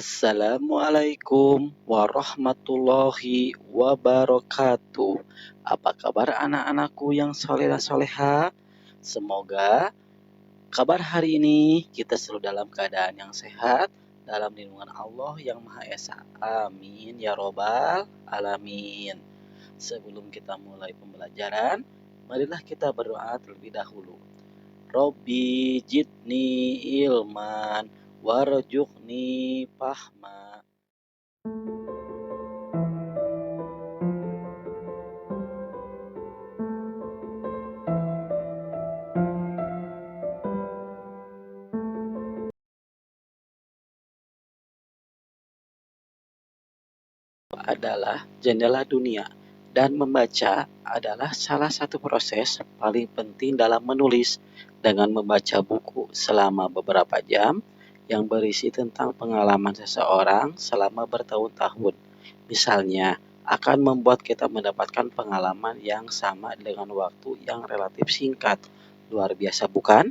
Assalamualaikum warahmatullahi wabarakatuh. Apa kabar anak-anakku yang soleh dan soleha? Semoga kabar hari ini kita selalu dalam keadaan yang sehat, dalam lindungan Allah yang Maha Esa. Amin ya robbal alamin. Sebelum kita mulai pembelajaran, marilah kita berdoa terlebih dahulu. Robbi jidni ilman warjukni fahma. Adalah jendela dunia, dan membaca adalah salah satu proses paling penting dalam menulis. Dengan membaca buku selama beberapa jam yang berisi tentang pengalaman seseorang selama bertahun-tahun, misalnya, akan membuat kita mendapatkan pengalaman yang sama dengan waktu yang relatif singkat. Luar biasa, bukan?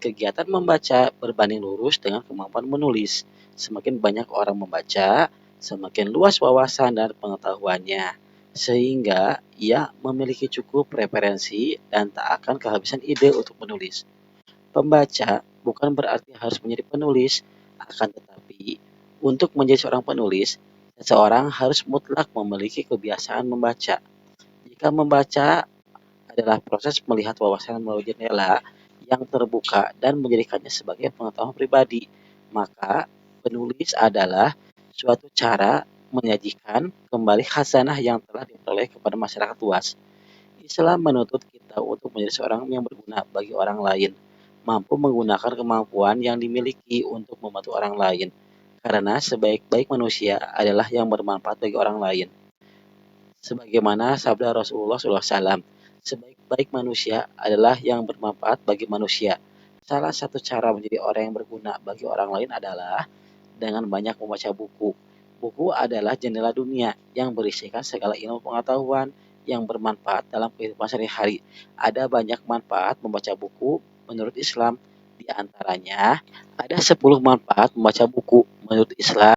Kegiatan membaca berbanding lurus dengan kemampuan menulis. Semakin banyak orang membaca, semakin luas wawasan dan pengetahuannya, sehingga ia memiliki cukup referensi dan tak akan kehabisan ide untuk menulis. Pembaca bukan berarti harus menjadi penulis, akan tetapi untuk menjadi seorang penulis, seseorang harus mutlak memiliki kebiasaan membaca. Jika membaca adalah proses melihat wawasan melalui jendela yang terbuka dan menjadikannya sebagai pengetahuan pribadi, maka penulis adalah suatu cara menyajikan kembali khazanah yang telah diperoleh kepada masyarakat luas. Islam menuntut kita untuk menjadi seorang yang berguna bagi orang lain, mampu menggunakan kemampuan yang dimiliki untuk membantu orang lain, karena sebaik-baik manusia adalah yang bermanfaat bagi orang lain. Sebagaimana sabda Rasulullah SAW, sebaik-baik manusia adalah yang bermanfaat bagi manusia. Salah satu cara menjadi orang yang berguna bagi orang lain adalah dengan banyak membaca buku. Buku adalah jendela dunia yang berisikan segala ilmu pengetahuan yang bermanfaat dalam kehidupan sehari-hari. Ada banyak manfaat membaca buku menurut Islam. Di antaranya, ada 10 manfaat membaca buku menurut Islam.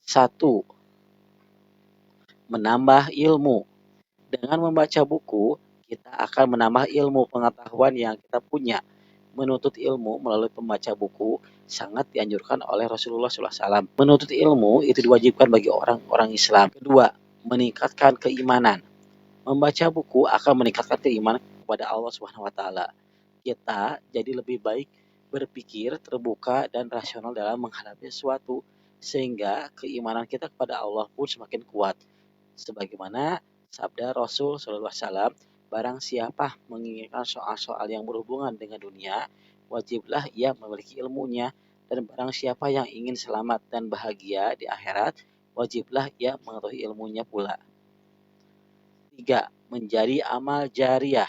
1. Menambah ilmu. Dengan membaca buku, kita akan menambah ilmu pengetahuan yang kita punya. Menuntut ilmu melalui pembaca buku sangat dianjurkan oleh Rasulullah SAW. Menuntut ilmu itu diwajibkan bagi orang-orang Islam. Kedua, meningkatkan keimanan. Membaca buku akan meningkatkan keimanan kepada Allah Subhanahu wa taala. Kita jadi lebih baik berpikir terbuka dan rasional dalam menghadapi sesuatu, sehingga keimanan kita kepada Allah pun semakin kuat. Sebagaimana sabda Rasul SAW, barang siapa menginginkan soal-soal yang berhubungan dengan dunia, wajiblah ia memiliki ilmunya. Dan barang siapa yang ingin selamat dan bahagia di akhirat, wajiblah ia mengetahui ilmunya pula. 3. Menjadi amal jariah.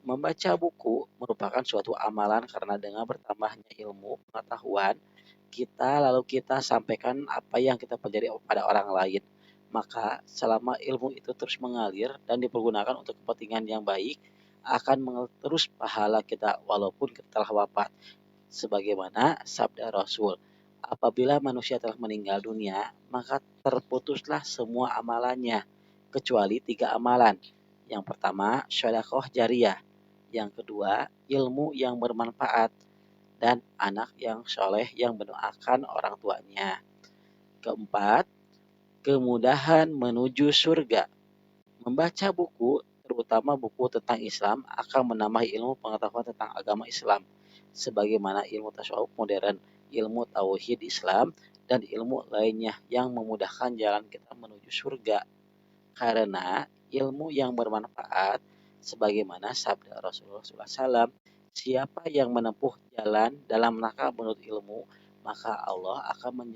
Membaca buku merupakan suatu amalan karena dengan bertambahnya ilmu pengetahuan, kita sampaikan apa yang kita pelajari pada orang lain. Maka selama ilmu itu terus mengalir dan dipergunakan untuk kepentingan yang baik, akan mengalir terus pahala kita walaupun kita telah wafat. Sebagaimana sabda Rasul, apabila manusia telah meninggal dunia, maka terputuslah semua amalannya, kecuali 3 amalan. Yang pertama, sedekah jariyah. Yang kedua, ilmu yang bermanfaat. Dan anak yang soleh yang mendoakan orang tuanya. Keempat, kemudahan menuju surga. Membaca buku, terutama buku tentang Islam, akan menambah ilmu pengetahuan tentang agama Islam, sebagaimana ilmu tasawuf modern, ilmu tauhid Islam, dan ilmu lainnya yang memudahkan jalan kita menuju surga. Karena ilmu yang bermanfaat, sebagaimana sabda Rasulullah SAW, siapa yang menempuh jalan dalam rangka menuntut ilmu, maka Allah akan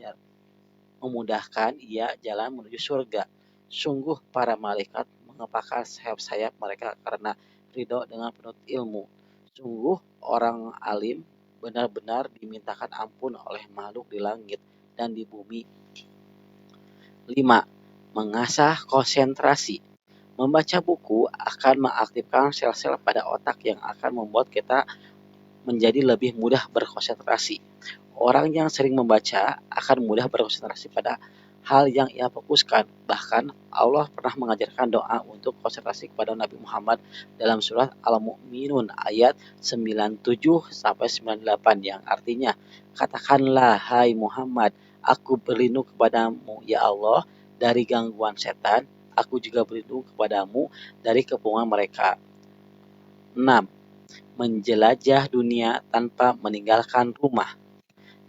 memudahkan ia jalan menuju surga. Sungguh para malaikat mengepakkan sayap-sayap mereka karena ridho dengan penuntut ilmu. Sungguh orang alim benar-benar dimintakan ampun oleh makhluk di langit dan di bumi. 5. Mengasah konsentrasi. Membaca buku akan mengaktifkan sel-sel pada otak yang akan membuat kita menjadi lebih mudah berkonsentrasi. Orang yang sering membaca akan mudah berkonsentrasi pada hal yang ia fokuskan. Bahkan Allah pernah mengajarkan doa untuk konsentrasi kepada Nabi Muhammad dalam surat Al-Mu'minun ayat 97 sampai 98 yang artinya, katakanlah hai Muhammad, aku berlindung kepadamu ya Allah dari gangguan setan, aku juga berlindung kepadamu dari kepungan mereka. 6. Menjelajah dunia tanpa meninggalkan rumah.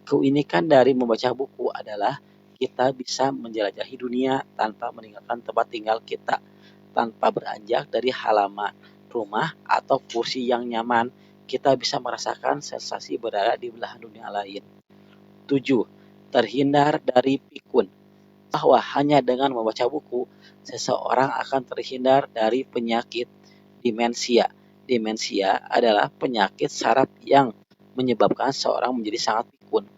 Keunikan dari membaca buku adalah kita bisa menjelajahi dunia tanpa meninggalkan tempat tinggal kita, tanpa beranjak dari halaman rumah atau kursi yang nyaman. Kita bisa merasakan sensasi berada di belahan dunia lain. 7. Terhindar dari pikun. Bahwa hanya dengan membaca buku, seseorang akan terhindar dari penyakit demensia. Demensia adalah penyakit saraf yang menyebabkan seorang menjadi sangat pikun.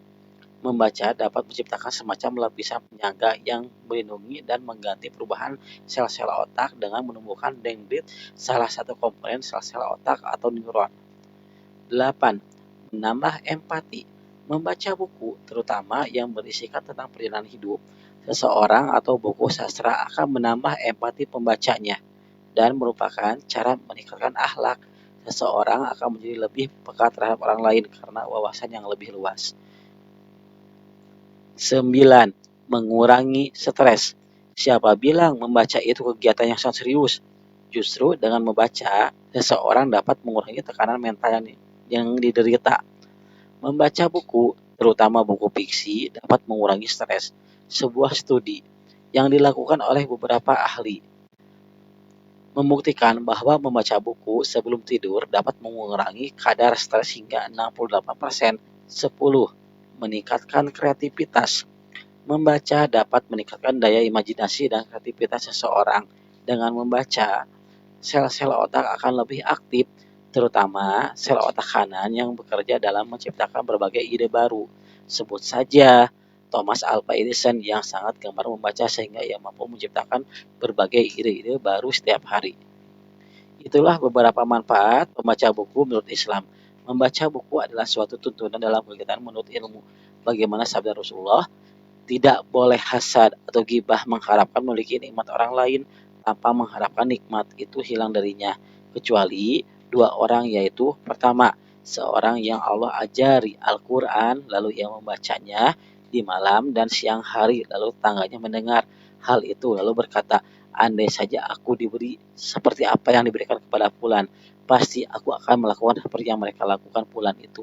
Membaca dapat menciptakan semacam lapisan penyangga yang melindungi dan mengganti perubahan sel-sel otak dengan menumbuhkan dendrit, salah satu komponen sel-sel otak atau neuron. 8. Menambah empati. Membaca buku, terutama yang berisikan tentang perjalanan hidup, seseorang atau buku sastra akan menambah empati pembacanya dan merupakan cara meningkatkan akhlak. Seseorang akan menjadi lebih peka terhadap orang lain karena wawasan yang lebih luas. 9. Mengurangi stres. Siapa bilang membaca itu kegiatan yang sangat serius? Justru dengan membaca, seseorang dapat mengurangi tekanan mental yang diderita. Membaca buku, terutama buku fiksi, dapat mengurangi stres. Sebuah studi yang dilakukan oleh beberapa ahli membuktikan bahwa membaca buku sebelum tidur dapat mengurangi kadar stres hingga 68%. 10. Meningkatkan kreativitas. Membaca dapat meningkatkan daya imajinasi dan kreativitas seseorang. Dengan membaca, sel-sel otak akan lebih aktif, terutama sel otak kanan yang bekerja dalam menciptakan berbagai ide baru. Sebut saja Thomas Alva Edison yang sangat gemar membaca sehingga ia mampu menciptakan berbagai ide-ide baru setiap hari. Itulah beberapa manfaat membaca buku menurut Islam. Membaca buku adalah suatu tuntunan dalam kegiatan menuntut ilmu. Bagaimana sabda Rasulullah, tidak boleh hasad atau gibah mengharapkan memiliki nikmat orang lain tanpa mengharapkan nikmat itu hilang darinya. Kecuali dua orang, yaitu pertama, seorang yang Allah ajari Al-Quran lalu ia membacanya di malam dan siang hari lalu tangganya mendengar hal itu lalu berkata, andai saja aku diberi seperti apa yang diberikan kepada fulan, pasti aku akan melakukan seperti yang mereka lakukan fulan itu.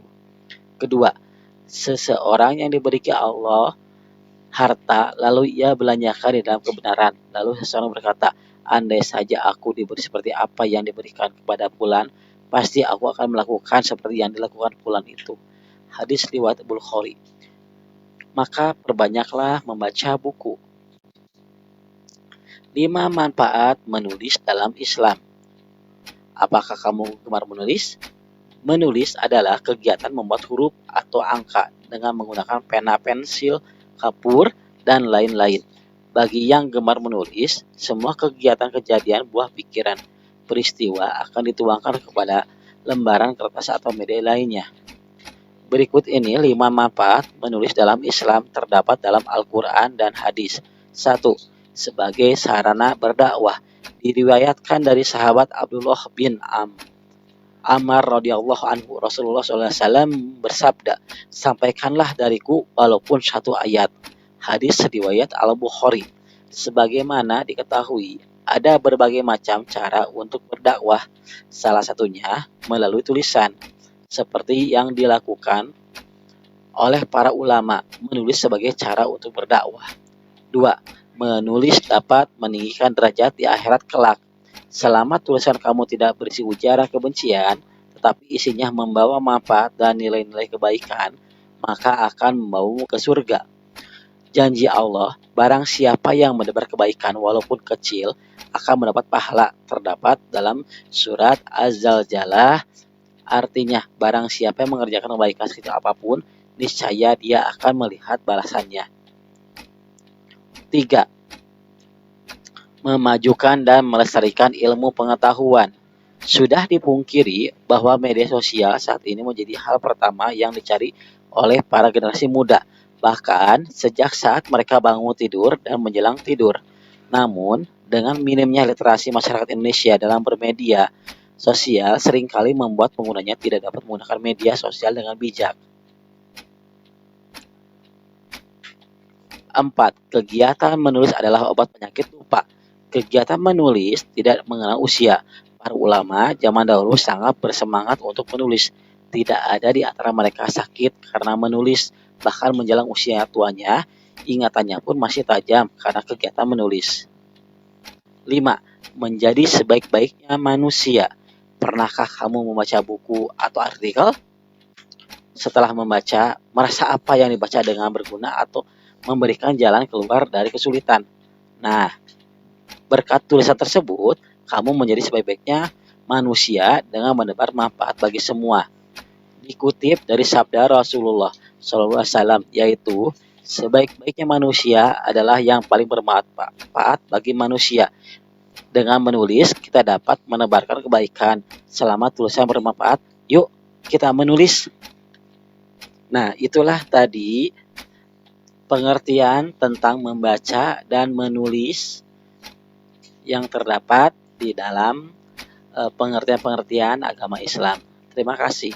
Kedua, seseorang yang diberi Allah harta, lalu ia belanjakan di dalam kebenaran. Lalu seseorang berkata, andai saja aku diberi seperti apa yang diberikan kepada fulan, pasti aku akan melakukan seperti yang dilakukan fulan itu. Hadis riwayat Bukhari. Maka perbanyaklah membaca buku. 5 manfaat menulis dalam Islam. Apakah kamu gemar menulis? Menulis adalah kegiatan membuat huruf atau angka dengan menggunakan pena, pensil, kapur, dan lain-lain. Bagi yang gemar menulis, semua kegiatan kejadian buah pikiran, peristiwa akan dituangkan kepada lembaran kertas atau media lainnya. Berikut ini 5 manfaat menulis dalam Islam terdapat dalam Al-Quran dan hadis. 1. Sebagai sarana berdakwah. Diriwayatkan dari sahabat Abdullah bin Ammar radhiyallahu anhu, Rasulullah SAW bersabda, sampaikanlah dariku walaupun satu ayat. Hadis riwayat Al-Bukhari. Sebagaimana diketahui, ada berbagai macam cara untuk berdakwah. Salah satunya melalui tulisan, seperti yang dilakukan oleh para ulama, menulis sebagai cara untuk berdakwah. 2. Menulis dapat meninggikan derajat di akhirat kelak. Selama tulisan kamu tidak berisi ujaran kebencian, tetapi isinya membawa manfaat dan nilai-nilai kebaikan, maka akan membawamu ke surga. Janji Allah, barang siapa yang menebar kebaikan walaupun kecil, akan mendapat pahala, terdapat dalam surat Az-Zalzalah. Artinya, barang siapa yang mengerjakan kebaikan sekecil apapun, niscaya dia akan melihat balasannya. 3. Memajukan dan melestarikan ilmu pengetahuan. Sudah dipungkiri bahwa media sosial saat ini menjadi hal pertama yang dicari oleh para generasi muda, bahkan sejak saat mereka bangun tidur dan menjelang tidur. Namun, dengan minimnya literasi masyarakat Indonesia dalam bermedia sosial seringkali membuat penggunanya tidak dapat menggunakan media sosial dengan bijak. 4. Kegiatan menulis adalah obat penyakit lupa. Kegiatan menulis tidak mengenal usia. Para ulama zaman dahulu sangat bersemangat untuk menulis. Tidak ada di antara mereka sakit karena menulis. Bahkan menjelang usia tuanya, ingatannya pun masih tajam karena kegiatan menulis. 5. Menjadi sebaik-baiknya manusia. Pernahkah kamu membaca buku atau artikel? Setelah membaca, merasa apa yang dibaca dengan berguna atau memberikan jalan keluar dari kesulitan. Nah, berkat tulisan tersebut, kamu menjadi sebaik-baiknya manusia dengan menebar manfaat bagi semua. Dikutip dari sabda Rasulullah SAW, yaitu sebaik-baiknya manusia adalah yang paling bermanfaat bagi manusia. Dengan menulis, kita dapat menebarkan kebaikan. Selama tulisan bermanfaat, yuk kita menulis. Nah, itulah tadi pengertian tentang membaca dan menulis yang terdapat di dalam pengertian-pengertian agama Islam. Terima kasih.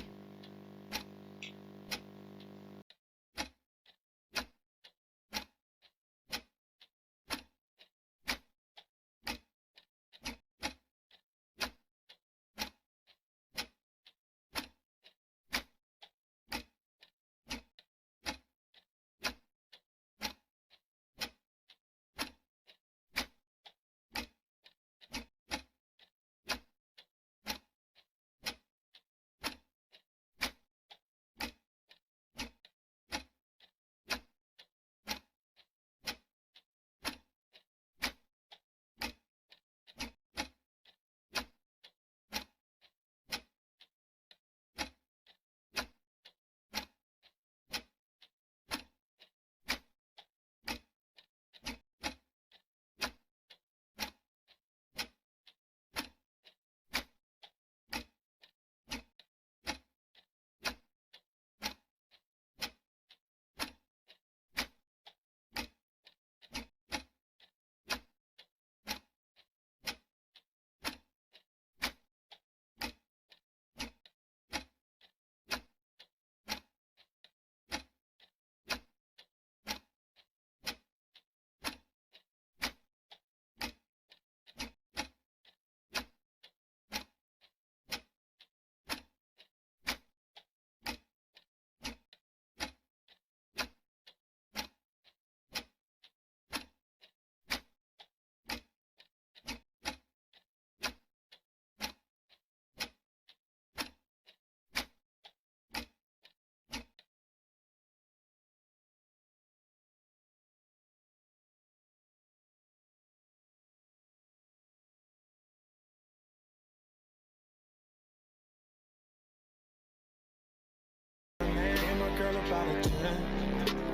Girl about a 10.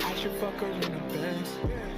I should fuck her in a Benz.